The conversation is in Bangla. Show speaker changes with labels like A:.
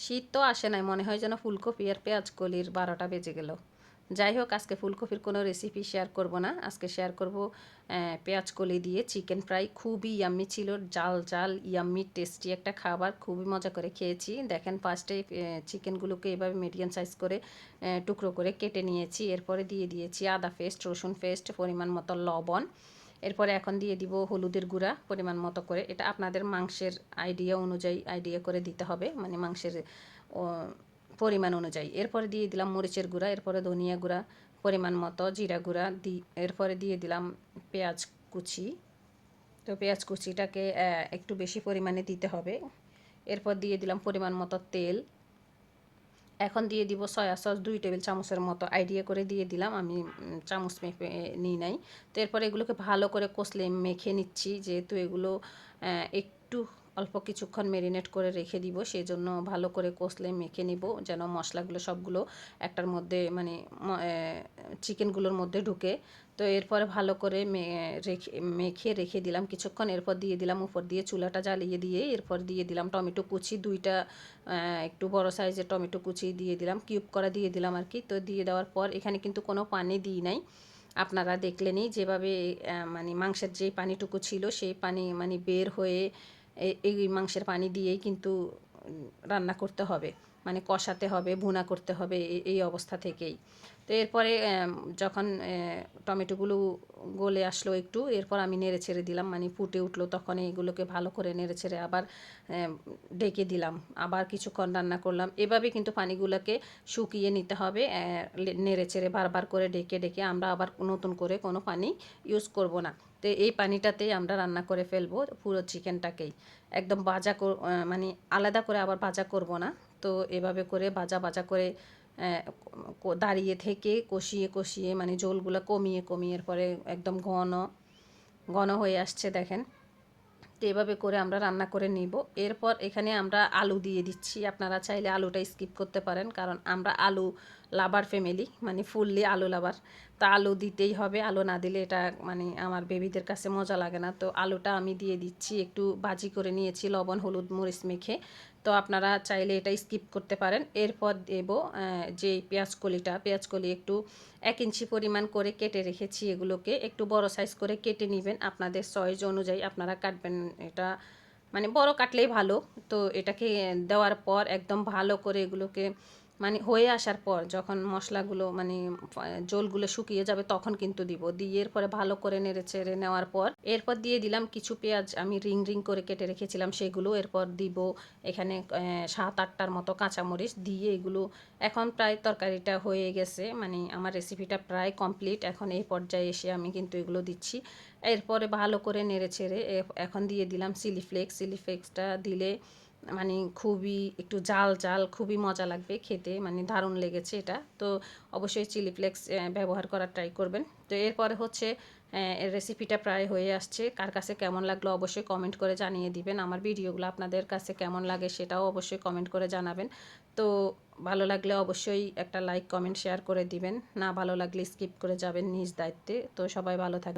A: শীত তো আসে নাই, মনে হয় যেন ফুলকপি আর পেঁয়াজ কলির 12টা বেজে গেল। যাই হোক, আজকে ফুলকপির কোনো রেসিপি শেয়ার করব না, আজকে শেয়ার করব পেঁয়াজ কলি দিয়ে চিকেন ফ্রাই। খুবই ইয়াম্মি ছিল, জাল জাল ইয়াম্মি টেস্টি একটা খাবার, খুবই মজা করে খেয়েছি। দেখেন, ফার্স্টে চিকেনগুলোকে এভাবে মিডিয়াম সাইজ করে টুকরো করে কেটে নিয়েছি। এরপরে দিয়ে দিয়েছি আদা পেস্ট, রসুন পেস্ট, পরিমাণ মতো লবণ। এরপরে এখন দিয়ে দিব হলুদের গুঁড়া পরিমাণ মতো করে। এটা আপনাদের মাংসের আইডিয়া অনুযায়ী আইডিয়া করে দিতে হবে, মানে মাংসের পরিমাণ অনুযায়ী। এরপরে দিয়ে দিলাম মরিচের গুঁড়া, এরপরে ধনিয়া গুঁড়া পরিমাণ মতো, জিরা গুঁড়া এরপরে দিয়ে দিলাম পেঁয়াজ কুচি। তো পেঁয়াজ কুচিটাকে একটু বেশি পরিমাণে দিতে হবে। এরপর দিয়ে দিলাম পরিমাণ মতো তেল। এখন দিয়ে দিব সয়া সস 2 টেবিল চামচের মতো, আইডিয়া করে দিয়ে দিলাম, আমি চামচ মেপে নিই নাই। তো এরপরে এগুলোকে ভালো করে কষলে মেখে নিচ্ছি, যেহেতু এগুলো একটু অল্প কিছুক্ষণ ম্যারিনেট করে রেখে দিব, সেই জন্য ভালো করে কষলে মেখে নিব, যেন মশলাগুলো সবগুলো একটার মধ্যে মানে চিকেনগুলোর মধ্যে ঢুকে। তো এরপরে ভালো করে মেখে রেখে দিলাম কিছুক্ষণ। এরপর দিয়ে দিলাম উপর দিয়ে চুলাটা জ্বালিয়ে দিয়ে, এরপর দিয়ে দিলাম টমেটো কুচি 2টা, একটু বড় সাইজের টমেটো কুচি দিয়ে দিলাম, কিউব করা দিয়ে দিলাম আর কি। তো দিয়ে দেওয়ার পর এখানে কিন্তু কোনো পানি দিই নাই, আপনারা দেখলেনই যেভাবে মানে মাংসের যেই পানিটুকু ছিল সেই পানি মানে বের হয়ে এই মাংসের পানি দিয়েই কিন্তু রান্না করতে হবে, মানে কষাতে হবে, ভুনা করতে হবে এই অবস্থা থেকেই। তো এরপরে যখন টমেটোগুলো গলে আসলো একটু, এরপর আমি নেড়ে ছেড়ে দিলাম, মানে ফুটে উঠলো, তখন এইগুলোকে ভালো করে নেড়ে ছেড়ে আবার ঢেকে দিলাম, আবার কিছুক্ষণ রান্না করলাম। এভাবে কিন্তু পানিগুলোকে শুকিয়ে নিতে হবে, নেড়ে ছেড়ে বারবার করে ডেকে ডেকে। আমরা আবার নতুন করে কোনো পানি ইউজ করব না। তো এই পানিটাতেই আমরা রান্না করে ফেলবো পুরো চিকেনটাকেই, একদম মানে আলাদা করে আবার ভাজা করব না। তো এভাবে করে ভাজা ভাজা করে দাঁড়িয়ে থেকে কষিয়ে কষিয়ে, মানে ঝোলগুলো কমিয়ে কমিয়ে এরপরে একদম ঘন ঘন হয়ে আসছে দেখেন। তো এভাবে করে আমরা রান্না করে নিব। এরপর এখানে আমরা আলু দিয়ে দিচ্ছি, আপনারা চাইলে আলুটা স্কিপ করতে পারেন, কারণ আমরা আলু লাভার ফ্যামিলি, মানে ফুললি আলু লাভার। তো আলু দিতেই হবে, আলু না দিলে এটা মানে আমার বেবিদের কাছে মজা লাগে না। তো আলুটা আমি দিয়ে দিচ্ছি, একটু ভাজি করে নিয়েছি লবণ হলুদ মরিচ মেখে। তো আপনারা চাইলে এটা স্কিপ করতে পারেন। এরপর দেব যে পেঁয়াজ কলি একটু 1 ইঞ্চি পরিমাণ করে কেটে রেখেছি, এগুলোকে একটু বড় সাইজ করে কেটে নেবেন, আপনাদের সাইজ অনুযায়ী আপনারা কাটবেন। এটা মানে বড় কাটলেই ভালো। তো এটাকে দেওয়ার পর একদম ভালো করে এগুলোকে মানে হয়ে আসার পর, যখন মশলাগুলো মানে জলগুলো শুকিয়ে যাবে তখন কিন্তু দিব, দিয়ে এরপরে ভালো করে নেড়ে চেড়ে নেওয়ার পর এরপর দিয়ে দিলাম কিছু পেঁয়াজ, আমি রিং রিং করে কেটে রেখেছিলাম সেগুলো। এরপর দিব এখানে 7-8টার মতো কাঁচামরিচ দিয়ে এগুলো। এখন প্রায় তরকারিটা হয়ে গেছে, মানে আমার রেসিপিটা প্রায় কমপ্লিট। এখন এই পর্যায়ে এসে আমি কিন্তু এগুলো দিচ্ছি। এরপরে ভালো করে নেড়ে ছেড়ে এখন দিয়ে দিলাম চিলি ফ্লেক্সটা দিলে মানে খুবই একটু জাল জাল, খুবই মজা লাগবে খেতে, মানে দারুণ লেগেছে এটা। তো অবশ্যই চিলি ফ্লেক্স ব্যবহার করার ট্রাই করবেন। তো এরপরে হচ্ছে রেসিপিটা প্রায় হয়ে আসছে, কার কাছে কেমন লাগলো অবশ্যই কমেন্ট করে জানিয়ে দিবেন। আমার ভিডিওগুলো আপনাদের কাছে কেমন লাগে সেটাও অবশ্যই কমেন্ট করে জানাবেন। তো ভালো লাগলে অবশ্যই একটা লাইক কমেন্ট শেয়ার করে দিবেন, না ভালো লাগলে স্কিপ করে যাবেন নিজ দায়িত্বে। তো সবাই ভালো থাকবেন।